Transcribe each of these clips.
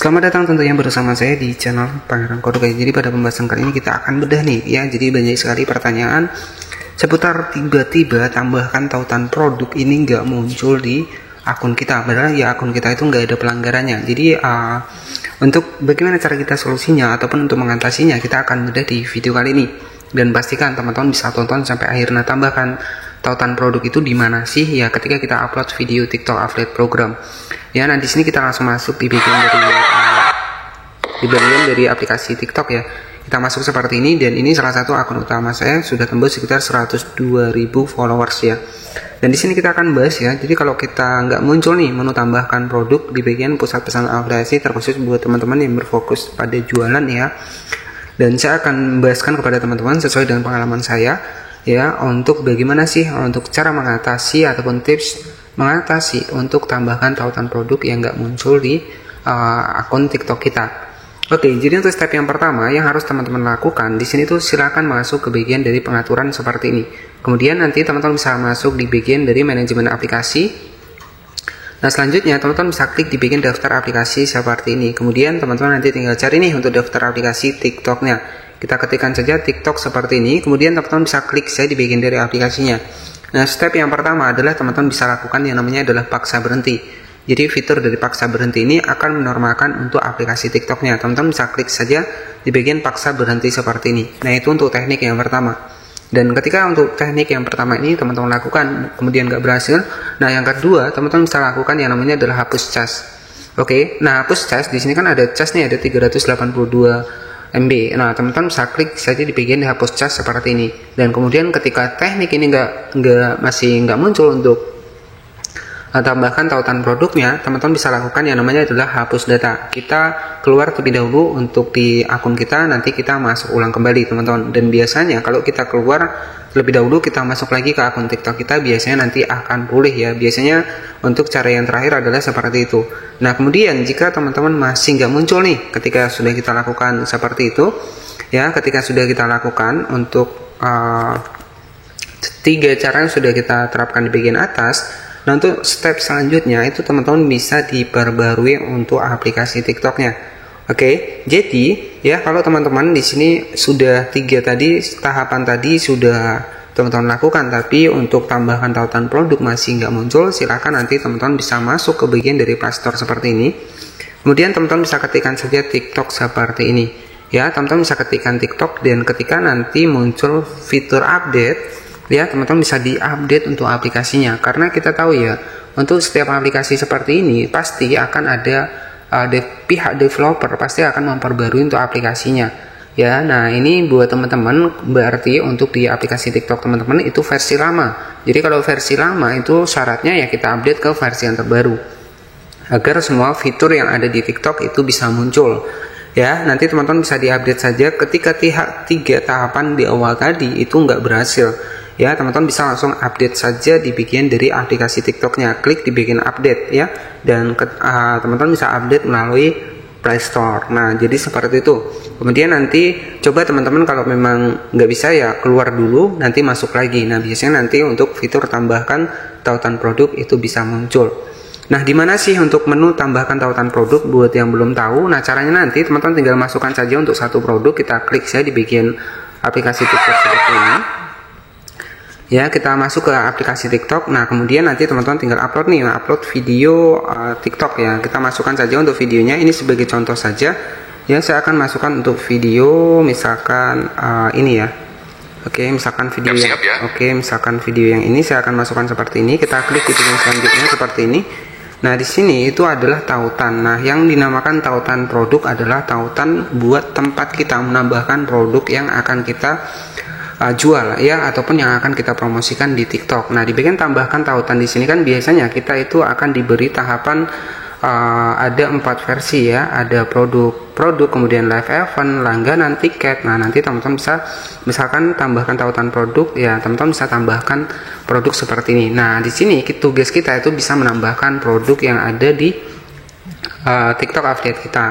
Selamat datang tentunya bersama saya di channel Pangeran Kode guys. Jadi pada pembahasan kali ini kita akan bedah nih ya. Jadi banyak sekali pertanyaan seputar tiba-tiba tambahkan tautan produk ini nggak muncul di akun kita. Padahal ya akun kita itu nggak ada pelanggarannya. Jadi untuk bagaimana cara kita solusinya ataupun untuk mengatasinya kita akan bedah di video kali ini. Dan pastikan teman-teman bisa tonton sampai akhir. Nah, tambahkan tautan produk itu di mana sih ya ketika kita upload video TikTok affiliate program. Ya, nah di sini kita langsung masuk di bagian dari aplikasi TikTok ya. Kita masuk seperti ini dan ini salah satu akun utama saya sudah tembus sekitar 102.000 followers ya. Dan di sini kita akan bahas ya. Jadi kalau kita nggak muncul nih menu tambahkan produk di bagian pusat pesan afiliasi terkhusus buat teman-teman yang berfokus pada jualan ya. Dan saya akan membahaskan kepada teman-teman sesuai dengan pengalaman saya ya untuk bagaimana sih untuk cara mengatasi ataupun tips mengatasi untuk tambahkan tautan produk yang nggak muncul di akun TikTok kita. Oke, jadi untuk step yang pertama yang harus teman-teman lakukan di sini tuh silakan masuk ke bagian dari pengaturan seperti ini. Kemudian nanti teman-teman bisa masuk di bagian dari manajemen aplikasi. Nah, selanjutnya teman-teman bisa klik di bagian daftar aplikasi seperti ini. Kemudian teman-teman nanti tinggal cari nih untuk daftar aplikasi TikToknya. Kita ketikkan saja TikTok seperti ini. Kemudian teman-teman bisa klik saja di bagian dari aplikasinya. Nah, step yang pertama adalah teman-teman bisa lakukan yang namanya adalah paksa berhenti. Jadi fitur dari paksa berhenti ini akan menormalkan untuk aplikasi TikToknya. Teman-teman bisa klik saja di bagian paksa berhenti seperti ini. Nah, itu untuk teknik yang pertama. Dan ketika untuk teknik yang pertama ini teman-teman lakukan kemudian nggak berhasil, nah yang kedua teman-teman bisa lakukan yang namanya adalah hapus cas. Oke, nah hapus cas di sini kan ada cas nih ada 382 MB. Nah, teman-teman bisa klik saja di bagian hapus cas seperti ini. Dan kemudian ketika teknik ini masih nggak muncul untuk tambahkan tautan produknya, teman-teman bisa lakukan yang namanya adalah hapus data. Kita keluar terlebih dahulu untuk di akun kita, nanti kita masuk ulang kembali teman-teman. Dan biasanya kalau kita keluar terlebih dahulu kita masuk lagi ke akun TikTok kita, biasanya nanti akan pulih ya. Biasanya untuk cara yang terakhir adalah seperti itu. Nah, kemudian jika teman-teman masih nggak muncul nih ketika sudah kita lakukan seperti itu ya, ketika sudah kita lakukan untuk tiga cara yang sudah kita terapkan di bagian atas. Nah, untuk step selanjutnya itu teman-teman bisa diperbarui untuk aplikasi TikToknya. Oke, jadi ya kalau teman-teman di sini sudah tahapan tadi sudah teman-teman lakukan, tapi untuk tambahkan tautan produk masih nggak muncul, silakan nanti teman-teman bisa masuk ke bagian dari Play Store seperti ini. Kemudian teman-teman bisa ketikkan saja TikTok seperti ini. Ya, teman-teman bisa ketikkan TikTok dan ketika nanti muncul fitur update ya, teman-teman bisa diupdate untuk aplikasinya. Karena kita tahu ya, untuk setiap aplikasi seperti ini pasti akan ada pihak developer pasti akan memperbarui untuk aplikasinya. Ya, nah ini buat teman-teman berarti untuk di aplikasi TikTok teman-teman itu versi lama. Jadi kalau versi lama itu syaratnya ya kita update ke versi yang terbaru agar semua fitur yang ada di TikTok itu bisa muncul. Ya, nanti teman-teman bisa diupdate saja ketika tiga tahapan di awal tadi itu nggak berhasil. Ya, teman-teman bisa langsung update saja di bagian dari aplikasi TikToknya. Klik di bagian update ya, dan teman-teman bisa update melalui Play Store. Nah, jadi seperti itu. Kemudian nanti coba teman-teman kalau memang nggak bisa ya keluar dulu, nanti masuk lagi. Nah, biasanya nanti untuk fitur tambahkan tautan produk itu bisa muncul. Nah, di mana sih untuk menu tambahkan tautan produk buat yang belum tahu? Nah, caranya nanti teman-teman tinggal masukkan saja untuk satu produk, kita klik saja di bagian aplikasi TikTok seperti ini. Ya, kita masuk ke aplikasi TikTok. Nah, kemudian nanti teman-teman tinggal upload nih, upload video TikTok ya. Kita masukkan saja untuk videonya. Ini sebagai contoh saja. Ya, saya akan masukkan untuk video misalkan ini ya. Oke, misalkan video misalkan video yang ini saya akan masukkan seperti ini. Kita klik di bagian selanjutnya seperti ini. Nah, di sini itu adalah tautan. Nah, yang dinamakan tautan produk adalah tautan buat tempat kita menambahkan produk yang akan kita jual ya ataupun yang akan kita promosikan di TikTok. Nah, di bagian tambahkan tautan di sini kan biasanya kita itu akan diberi tahapan ada 4 versi ya, ada produk, kemudian live event, langganan, tiket. Nah, nanti teman-teman bisa misalkan tambahkan tautan produk ya, teman-teman bisa tambahkan produk seperti ini. Nah, di sini tugas kita itu bisa menambahkan produk yang ada di TikTok affiliate kita.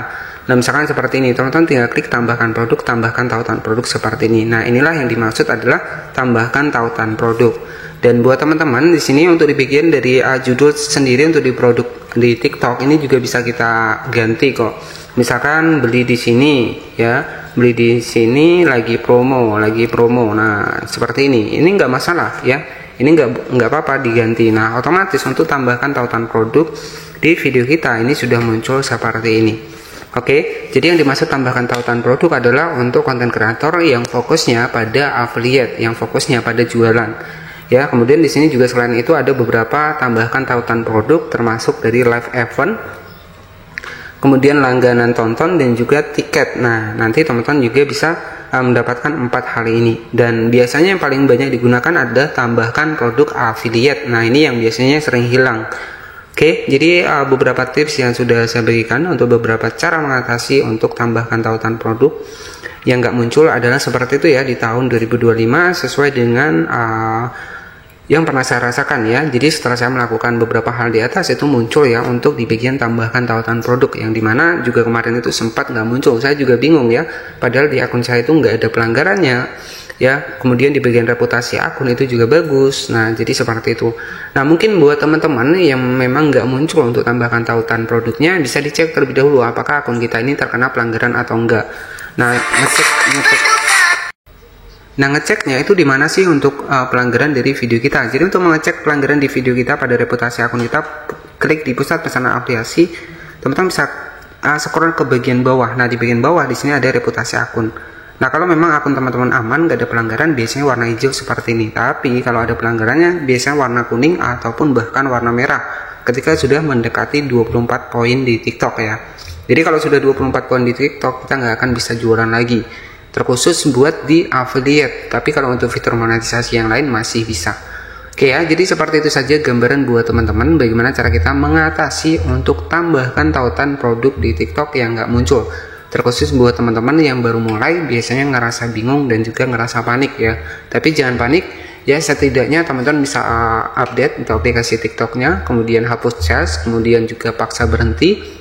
Nah, misalkan seperti ini, teman-teman tinggal klik tambahkan produk, tambahkan tautan produk seperti ini. Nah, inilah yang dimaksud adalah tambahkan tautan produk. Dan buat teman-teman di sini untuk di bagian dari judul sendiri untuk di produk di TikTok ini juga bisa kita ganti kok. Misalkan beli di sini ya, beli di sini lagi promo. Nah, seperti ini nggak masalah ya. Ini nggak apa-apa diganti. Nah, otomatis untuk tambahkan tautan produk di video kita ini sudah muncul seperti ini. Oke, jadi yang dimaksud tambahkan tautan produk adalah untuk konten kreator yang fokusnya pada affiliate, yang fokusnya pada jualan. Ya, kemudian di sini juga selain itu ada beberapa tambahkan tautan produk termasuk dari live event, kemudian langganan tonton dan juga tiket. Nah, nanti teman-teman juga bisa mendapatkan 4 hal ini. Dan biasanya yang paling banyak digunakan ada tambahkan produk affiliate. Nah, ini yang biasanya sering hilang. Oke, jadi beberapa tips yang sudah saya berikan untuk beberapa cara mengatasi untuk tambahkan tautan produk yang nggak muncul adalah seperti itu ya di tahun 2025 sesuai dengan yang pernah saya rasakan ya. Jadi setelah saya melakukan beberapa hal di atas itu muncul ya untuk di bagian tambahkan tautan produk, yang dimana juga kemarin itu sempat nggak muncul. Saya juga bingung ya, padahal di akun saya itu nggak ada pelanggarannya ya. Kemudian di bagian reputasi akun itu juga bagus. Nah, jadi seperti itu. Nah, mungkin buat teman-teman yang memang nggak muncul untuk tambahkan tautan produknya, bisa dicek terlebih dahulu apakah akun kita ini terkena pelanggaran atau enggak. Nah, ngeceknya itu di mana sih untuk pelanggaran dari video kita. Jadi untuk mengecek pelanggaran di video kita pada reputasi akun kita, klik di pusat pesanan aplikasi. Teman-teman bisa scroll ke bagian bawah. Nah, di bagian bawah di sini ada reputasi akun. Nah, kalau memang akun teman-teman aman, gak ada pelanggaran, biasanya warna hijau seperti ini. Tapi kalau ada pelanggarannya, biasanya warna kuning ataupun bahkan warna merah ketika sudah mendekati 24 poin di TikTok ya. Jadi kalau sudah 24 poin di TikTok, kita nggak akan bisa jualan lagi. Terkhusus buat di affiliate, tapi kalau untuk fitur monetisasi yang lain masih bisa. Oke ya, jadi seperti itu saja gambaran buat teman-teman bagaimana cara kita mengatasi untuk tambahkan tautan produk di TikTok yang nggak muncul. Terkhusus buat teman-teman yang baru mulai biasanya ngerasa bingung dan juga ngerasa panik ya. Tapi jangan panik ya, setidaknya teman-teman bisa update untuk aplikasi TikToknya, kemudian hapus charge, kemudian juga paksa berhenti.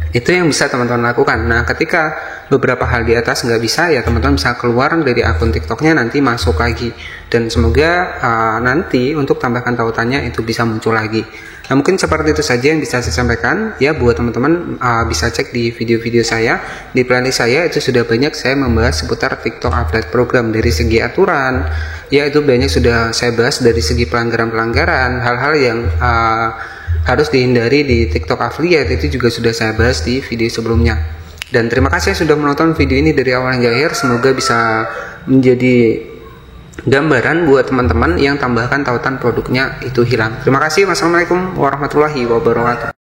Itu yang bisa teman-teman lakukan. Nah, ketika beberapa hal di atas nggak bisa ya, teman-teman bisa keluar dari akun TikToknya, nanti masuk lagi. Dan semoga nanti untuk tambahkan tautannya itu bisa muncul lagi. Nah, mungkin seperti itu saja yang bisa saya sampaikan ya. Buat teman-teman bisa cek di video-video saya, di playlist saya itu sudah banyak saya membahas seputar TikTok Affiliate Program. Dari segi aturan ya, itu banyak sudah saya bahas. Dari segi pelanggaran-pelanggaran, hal-hal yang harus dihindari di TikTok Affiliate itu juga sudah saya bahas di video sebelumnya. Dan terima kasih sudah menonton video ini dari awal hingga akhir. Semoga bisa menjadi gambaran buat teman-teman yang tambahkan tautan produknya itu hilang. Terima kasih. Wassalamualaikum warahmatullahi wabarakatuh.